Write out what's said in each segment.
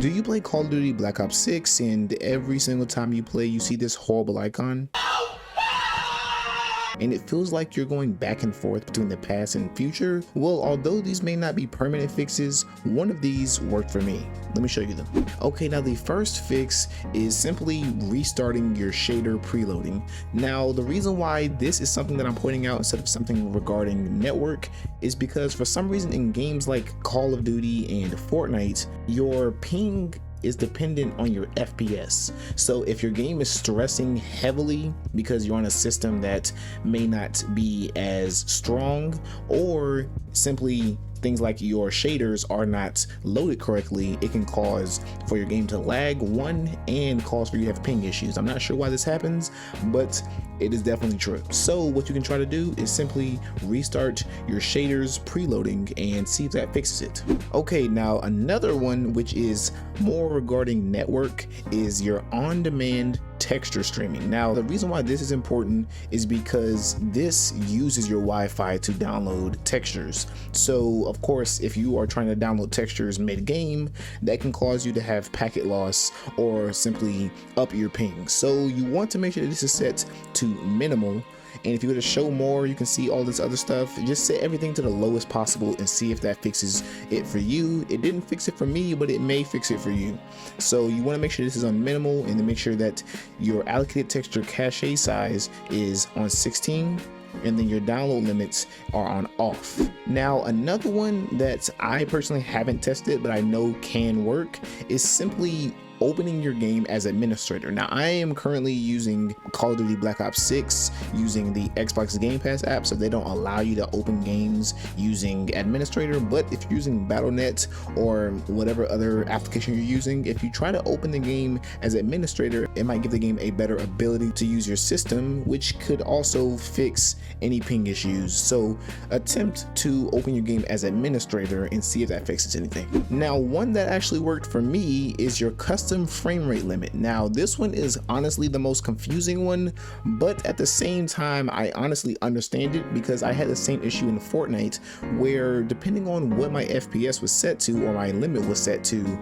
Do you play Call of Duty Black Ops 6 and every single time you play you see this horrible icon? And it feels like you're going back and forth between the past and future? Well, although these may not be permanent fixes, one of these worked for me. Let me show you them. Okay, now the first fix is simply restarting your shader preloading. Now, the reason why this is something that I'm pointing out instead of something regarding network is because for some reason in games like Call of Duty and Fortnite, your ping is dependent on your FPS. So if your game is stressing heavily because you're on a system that may not be as strong, or simply things like your shaders are not loaded correctly, it can cause for your game to lag and cause for you to have ping issues. I'm not sure why this happens, but it is definitely true. So what you can try to do is simply restart your shaders preloading and see if that fixes it. Okay, now another one which is more regarding network is your on-demand texture streaming. Now, the reason why this is important is because this uses your Wi-Fi to download textures. So of course, if you are trying to download textures mid-game, that can cause you to have packet loss or simply up your ping. So you want to make sure that this is set to minimal. And if you go to show more, you can see all this other stuff. Just set everything to the lowest possible and see if that fixes it for you. It didn't fix it for me, but it may fix it for you. So you want to make sure this is on minimal, and then make sure that your allocated texture cache size is on 16, and then your download limits are on off. Now, another one that I personally haven't tested but I know can work is simply opening your game as administrator. Now, I am currently using Call of Duty Black Ops 6 using the Xbox Game Pass app, so they don't allow you to open games using administrator. But if you're using Battle.net or whatever other application you're using, if you try to open the game as administrator, it might give the game a better ability to use your system, which could also fix any ping issues. So attempt to open your game as administrator and see if that fixes anything. Now, one that actually worked for me is your custom frame rate limit. Now, this one is honestly the most confusing one, but at the same time, I honestly understand it because I had the same issue in Fortnite where depending on what my FPS was set to or my limit was set to,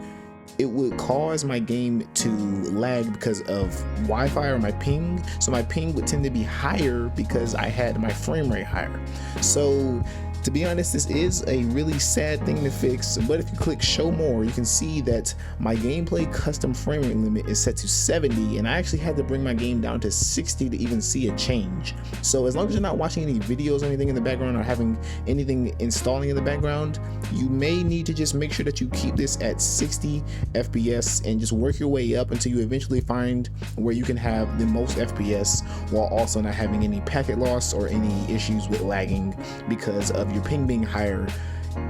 it would cause my game to lag because of Wi-Fi or my ping. So my ping would tend to be higher because I had my frame rate higher. So to be honest, this is a really sad thing to fix, but if you click show more, you can see that my gameplay custom frame rate limit is set to 70, and I actually had to bring my game down to 60 to even see a change. So as long as you're not watching any videos or anything in the background or having anything installing in the background, you may need to just make sure that you keep this at 60 FPS and just work your way up until you eventually find where you can have the most FPS while also not having any packet loss or any issues with lagging because of your ping being higher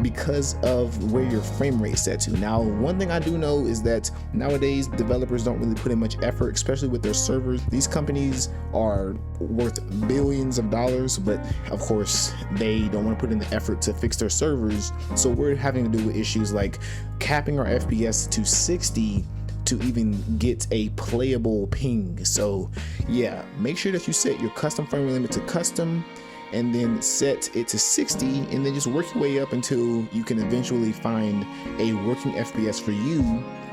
because of where your frame rate is set to. Now, one thing I do know is that nowadays developers don't really put in much effort, especially with their servers. These companies are worth billions of dollars, but of course they don't want to put in the effort to fix their servers. So we're having to do with issues like capping our FPS to 60 to even get a playable ping. So yeah, make sure that you set your custom frame rate limit to custom and then set it to 60, and then just work your way up until you can eventually find a working FPS for you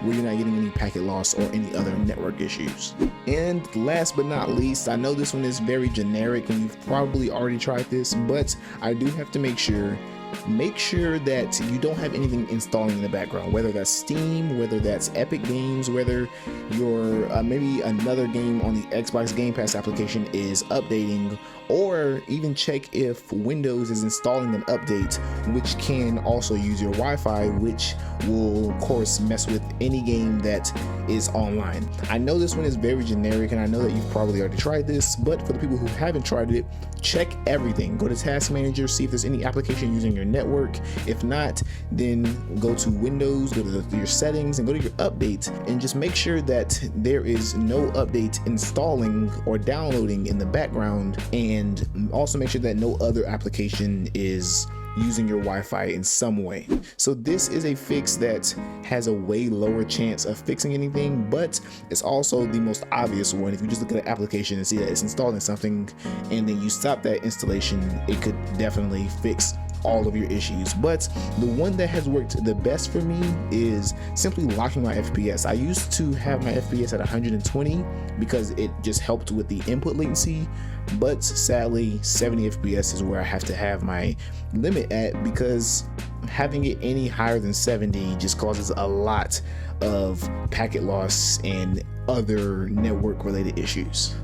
where you're not getting any packet loss or any other network issues. And last but not least, I know this one is very generic and you've probably already tried this, but I do have to make sure that you don't have anything installing in the background, whether that's Steam, whether that's Epic Games, whether your maybe another game on the Xbox Game Pass application is updating, or even check if Windows is installing an update which can also use your Wi-Fi, which will of course mess with any game that is online. I know this one is very generic and I know that you've probably already tried this, but for the people who haven't tried it, check everything. Go to Task Manager, see if there's any application using your network. If not, then go to Windows, go to your settings and go to your updates and just make sure that there is no update installing or downloading in the background, and also make sure that no other application is using your Wi-Fi in some way. So this is a fix that has a way lower chance of fixing anything, but it's also the most obvious one. If you just look at the application and see that it's installing something and then you stop that installation, it could definitely fix all of your issues. But the one that has worked the best for me is simply locking my FPS. I used to have my FPS at 120 because it just helped with the input latency, but sadly 70 FPS is where I have to have my limit at, because having it any higher than 70 just causes a lot of packet loss and other network related issues.